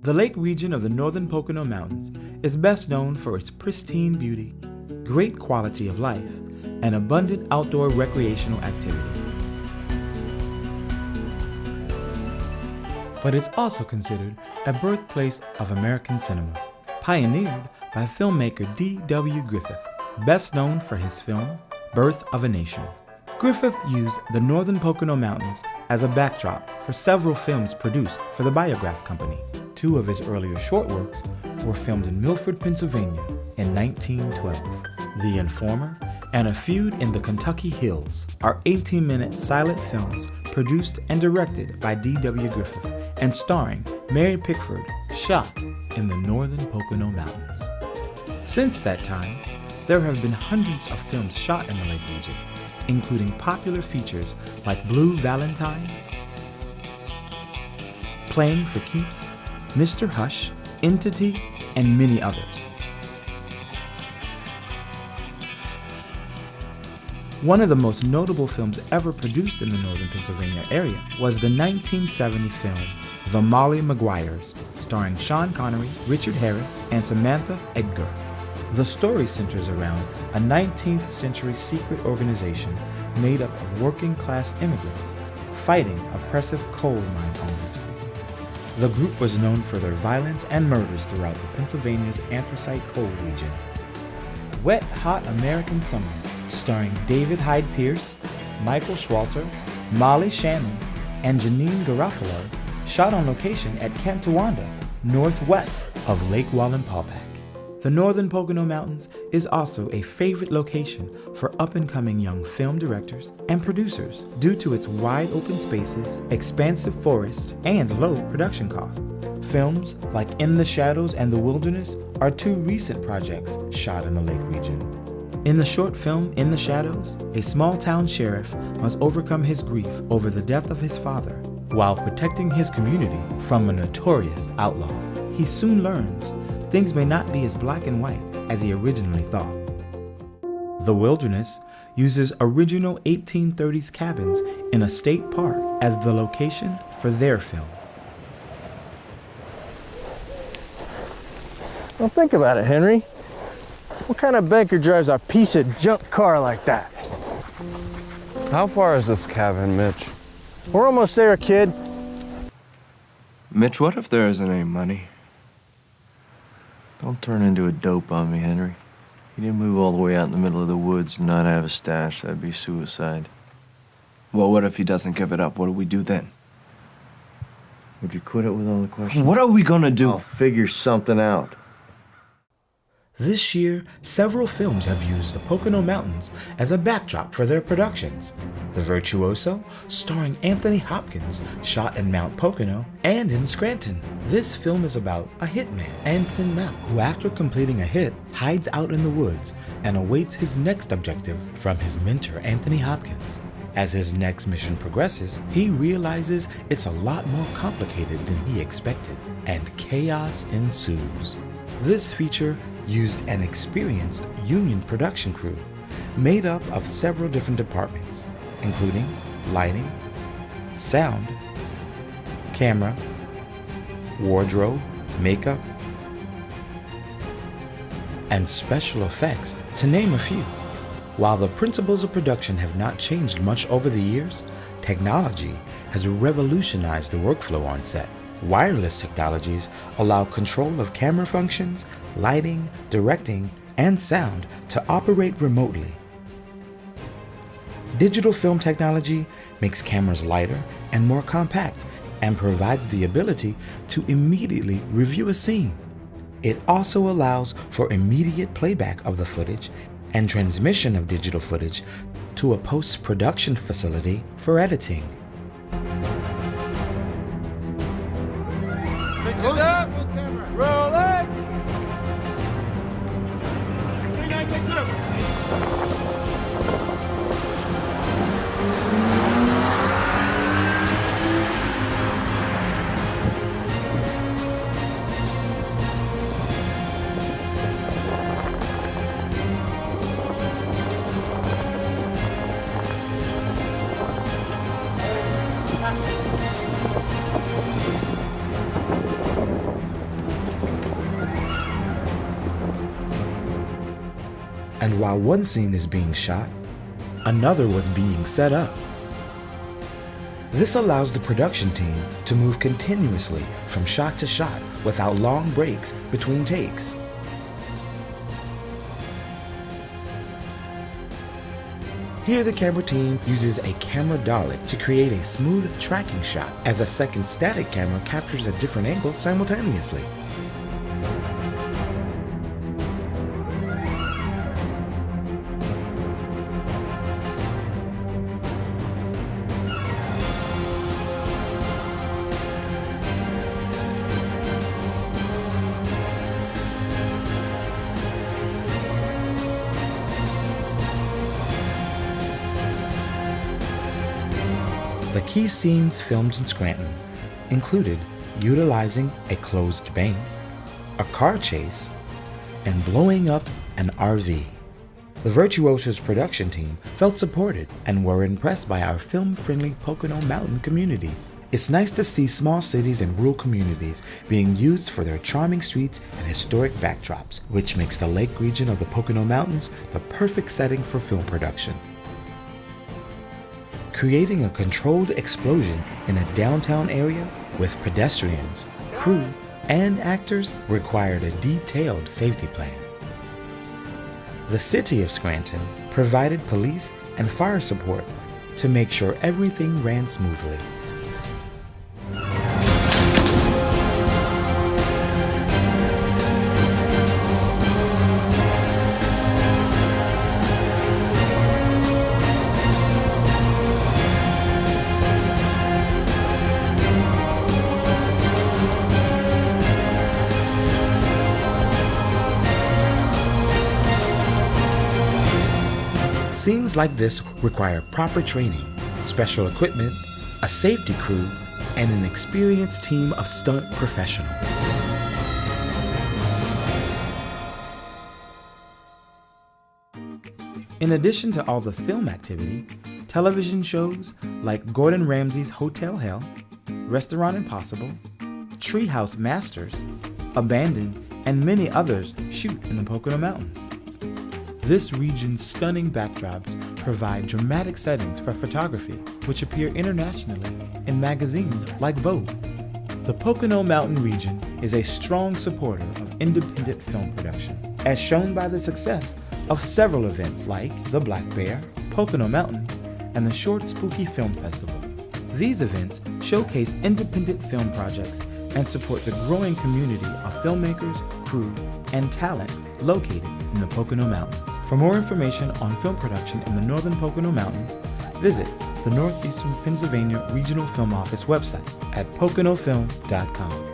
The lake region of the northern Pocono Mountains is best known for its pristine beauty, great quality of life, and abundant outdoor recreational activities. But it's also considered a birthplace of American cinema, pioneered by filmmaker D.W. Griffith, best known for his film, Birth of a Nation. Griffith used the northern Pocono Mountains as a backdrop for several films produced for the Biograph Company. Two of his earlier short works were filmed in Milford, Pennsylvania in 1912. The Informer and A Feud in the Kentucky Hills are 18-minute silent films produced and directed by D.W. Griffith and starring Mary Pickford, shot in the northern Pocono Mountains. Since that time, there have been hundreds of films shot in the lake region, including popular features like Blue Valentine, Playing for Keeps, Mr. Hush, Entity, and many others. One of the most notable films ever produced in the northern Pennsylvania area was the 1970 film The Molly Maguires, starring Sean Connery, Richard Harris, and Samantha Edgar. The story centers around a 19th century secret organization made up of working-class immigrants fighting oppressive coal mine owners. The group was known for their violence and murders throughout the Pennsylvania's anthracite coal region. Wet Hot American Summer, starring David Hyde Pierce, Michael Schwalter, Molly Shannon, and Janine Garofalo, shot on location at Camp Towanda, northwest of Lake Wallenpaupack. The northern Pocono Mountains is also a favorite location for up-and-coming young film directors and producers due to its wide open spaces, expansive forests, and low production costs. Films like In the Shadows and The Wilderness are two recent projects shot in the lake region. In the short film In the Shadows, a small-town sheriff must overcome his grief over the death of his father while protecting his community from a notorious outlaw. He soon learns things may not be as black and white as he originally thought. The Wilderness uses original 1830s cabins in a state park as the location for their film. Well, think about it, Henry. What kind of banker drives a piece of junk car like that? How far is this cabin, Mitch? We're almost there, kid. Mitch, what if there isn't any money? Don't turn into a dope on me, Henry. You didn't move all the way out in the middle of the woods and not have a stash. That'd be suicide. Well, what if he doesn't give it up? What do we do then? Would you quit it with all the questions? What are we gonna do? I'll figure something out. This year, several films have used the Pocono Mountains as a backdrop for their productions. The Virtuoso, starring Anthony Hopkins, shot in Mount Pocono and in Scranton. This film is about a hitman, Anson Mount, who after completing a hit, hides out in the woods and awaits his next objective from his mentor, Anthony Hopkins. As his next mission progresses, he realizes it's a lot more complicated than he expected, and chaos ensues. This feature used an experienced union production crew made up of several different departments, including lighting, sound, camera, wardrobe, makeup, and special effects, to name a few. While the principles of production have not changed much over the years, technology has revolutionized the workflow on set. Wireless technologies allow control of camera functions, lighting, directing, and sound to operate remotely. Digital film technology makes cameras lighter and more compact and provides the ability to immediately review a scene. It also allows for immediate playback of the footage and transmission of digital footage to a post-production facility for editing. Pictures up! Rolling! 39, take two! And while one scene is being shot, another was being set up. This allows the production team to move continuously from shot to shot without long breaks between takes. Here the camera team uses a camera dolly to create a smooth tracking shot as a second static camera captures a different angle simultaneously. The key scenes filmed in Scranton included utilizing a closed bank, a car chase, and blowing up an RV. The Virtuoso's production team felt supported and were impressed by our film-friendly Pocono mountain communities. It's nice to see small cities and rural communities being used for their charming streets and historic backdrops, which makes the lake region of the Pocono Mountains the perfect setting for film production. Creating a controlled explosion in a downtown area with pedestrians, crew, and actors required a detailed safety plan. The city of Scranton provided police and fire support to make sure everything ran smoothly. Scenes like this require proper training, special equipment, a safety crew, and an experienced team of stunt professionals. In addition to all the film activity, television shows like Gordon Ramsay's Hotel Hell, Restaurant Impossible, Treehouse Masters, Abandoned, and many others shoot in the Pocono Mountains. This region's stunning backdrops provide dramatic settings for photography, which appear internationally in magazines like Vogue. The Pocono Mountain region is a strong supporter of independent film production, as shown by the success of several events like the Black Bear, Pocono Mountain, and the Short Spooky Film Festival. These events showcase independent film projects and support the growing community of filmmakers, crew, and talent located in the Pocono Mountains. For more information on film production in the northern Pocono Mountains, visit the Northeastern Pennsylvania Regional Film Office website at poconofilm.com.